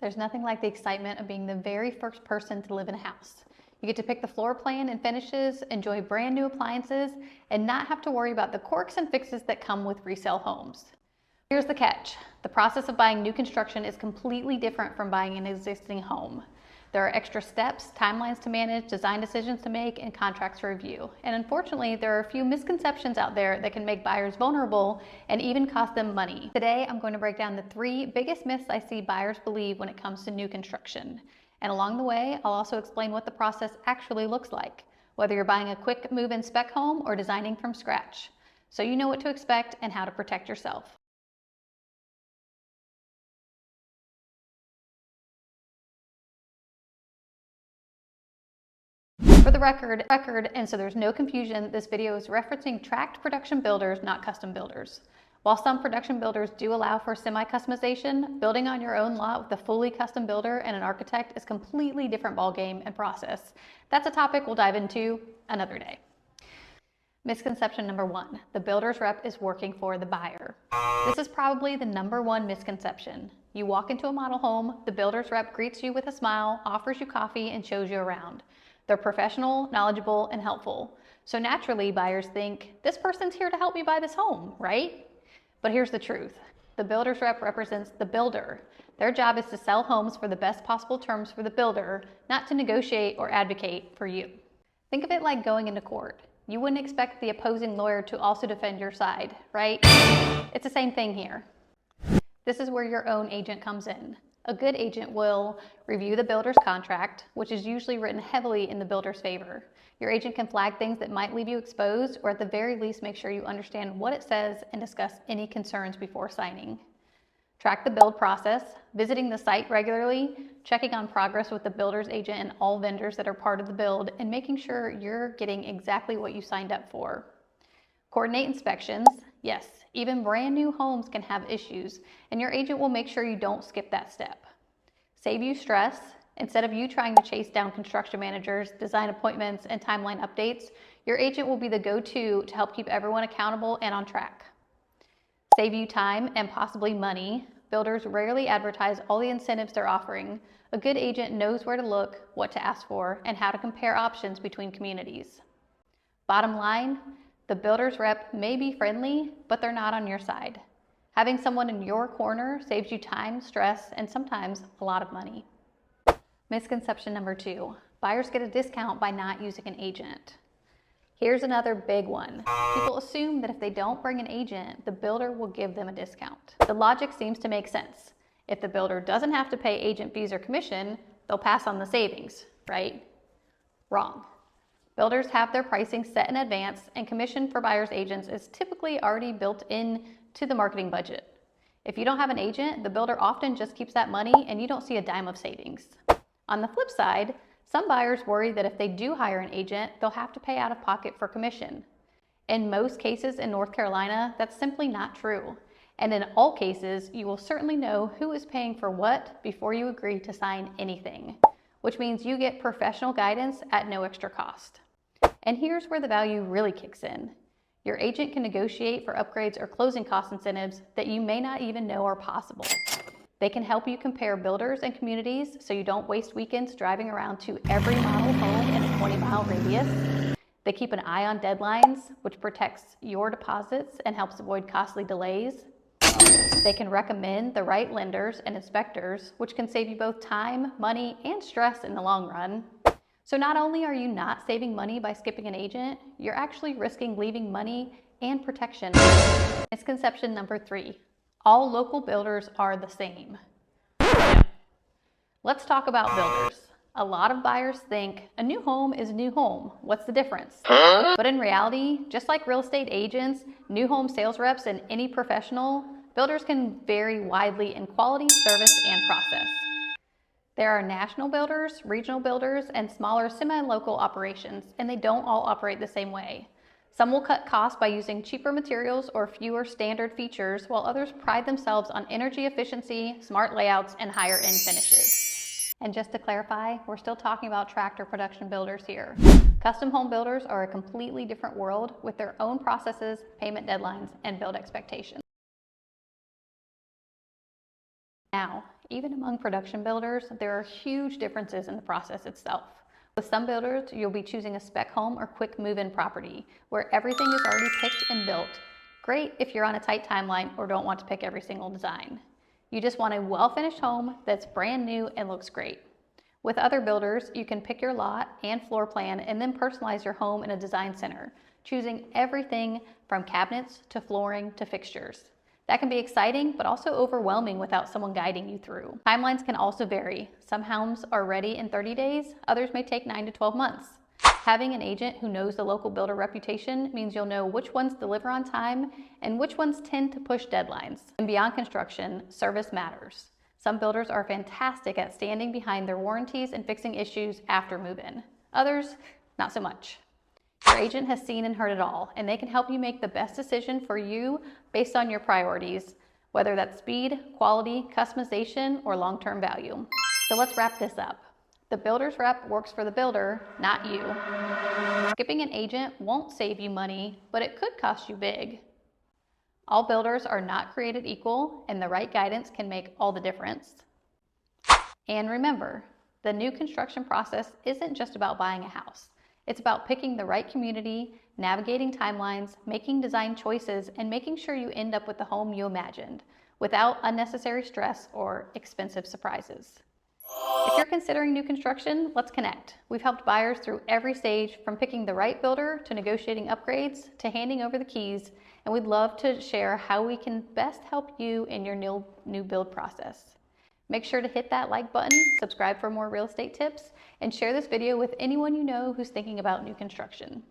There's nothing like the excitement of being the very first person to live in a house. You get to pick the floor plan and finishes, enjoy brand new appliances, and not have to worry about the quirks and fixes that come with resale homes. Here's the catch. The process of buying new construction is completely different from buying an existing home. There are extra steps, timelines to manage, design decisions to make, and contracts to review. And unfortunately, there are a few misconceptions out there that can make buyers vulnerable and even cost them money. Today, I'm going to break down the 3 biggest myths I see buyers believe when it comes to new construction. And along the way, I'll also explain what the process actually looks like, whether you're buying a quick move-in spec home or designing from scratch, so you know what to expect and how to protect yourself. For the record, and so there's no confusion, this video is referencing tract production builders, not custom builders. While some production builders do allow for semi-customization, building on your own lot with a fully custom builder and an architect is a completely different ballgame and process. That's a topic we'll dive into another day. Misconception number 1, the builder's rep is working for the buyer. This is probably the number 1 misconception. You walk into a model home, the builder's rep greets you with a smile, offers you coffee, and shows you around. They're professional, knowledgeable, and helpful. So naturally, buyers think, this person's here to help me buy this home, right? But here's the truth. The builder's rep represents the builder. Their job is to sell homes for the best possible terms for the builder, not to negotiate or advocate for you. Think of it like going into court. You wouldn't expect the opposing lawyer to also defend your side, right? It's the same thing here. This is where your own agent comes in. A good agent will review the builder's contract, which is usually written heavily in the builder's favor. Your agent can flag things that might leave you exposed, or at the very least make sure you understand what it says and discuss any concerns before signing. Track the build process, visiting the site regularly, checking on progress with the builder's agent and all vendors that are part of the build, and making sure you're getting exactly what you signed up for. Coordinate inspections. Yes, even brand new homes can have issues, and your agent will make sure you don't skip that step. Save you stress. Instead of you trying to chase down construction managers, design appointments, and timeline updates, your agent will be the go-to to help keep everyone accountable and on track. Save you time and possibly money. Builders rarely advertise all the incentives they're offering. A good agent knows where to look, what to ask for, and how to compare options between communities. Bottom line, the builder's rep may be friendly, but they're not on your side. Having someone in your corner saves you time, stress, and sometimes a lot of money. Misconception number 2, buyers get a discount by not using an agent. Here's another big one. People assume that if they don't bring an agent, the builder will give them a discount. The logic seems to make sense. If the builder doesn't have to pay agent fees or commission, they'll pass on the savings, right? Wrong. Builders have their pricing set in advance, and commission for buyer's agents is typically already built in to the marketing budget. If you don't have an agent, the builder often just keeps that money and you don't see a dime of savings. On the flip side, some buyers worry that if they do hire an agent, they'll have to pay out of pocket for commission. In most cases in North Carolina, that's simply not true. And in all cases, you will certainly know who is paying for what before you agree to sign anything, which means you get professional guidance at no extra cost. And here's where the value really kicks in. Your agent can negotiate for upgrades or closing cost incentives that you may not even know are possible. They can help you compare builders and communities so you don't waste weekends driving around to every model home in a 20-mile radius. They keep an eye on deadlines, which protects your deposits and helps avoid costly delays. They can recommend the right lenders and inspectors, which can save you both time, money, and stress in the long run. So not only are you not saving money by skipping an agent, you're actually risking leaving money and protection. Misconception number 3, all local builders are the same. Let's talk about builders. A lot of buyers think a new home is a new home. What's the difference? But in reality, just like real estate agents, new home sales reps, and any professional, builders can vary widely in quality, service, and process. There are national builders, regional builders, and smaller semi-local operations, and they don't all operate the same way. Some will cut costs by using cheaper materials or fewer standard features, while others pride themselves on energy efficiency, smart layouts, and higher-end finishes. And just to clarify, we're still talking about tractor production builders here. Custom home builders are a completely different world with their own processes, payment deadlines, and build expectations. Now, Even among production builders, there are huge differences in the process itself. With some builders, you'll be choosing a spec home or quick move-in property where everything is already picked and built. Great if you're on a tight timeline or don't want to pick every single design. You just want a well-finished home that's brand new and looks great. With other builders, you can pick your lot and floor plan and then personalize your home in a design center, choosing everything from cabinets to flooring to fixtures. That can be exciting, but also overwhelming without someone guiding you through. Timelines can also vary. Some homes are ready in 30 days, others may take 9 to 12 months. Having an agent who knows the local builder reputation means you'll know which ones deliver on time and which ones tend to push deadlines. And beyond construction, service matters. Some builders are fantastic at standing behind their warranties and fixing issues after move-in. Others, not so much. Your agent has seen and heard it all, and they can help you make the best decision for you based on your priorities, whether that's speed, quality, customization, or long-term value. So let's wrap this up. The builder's rep works for the builder, not you. Skipping an agent won't save you money, but it could cost you big. All builders are not created equal, and the right guidance can make all the difference. And remember, the new construction process isn't just about buying a house. It's about picking the right community, navigating timelines, making design choices, and making sure you end up with the home you imagined, without unnecessary stress or expensive surprises. If you're considering new construction, let's connect. We've helped buyers through every stage, from picking the right builder to negotiating upgrades to handing over the keys, and we'd love to share how we can best help you in your new build process. Make sure to hit that like button, subscribe for more real estate tips, and share this video with anyone you know who's thinking about new construction.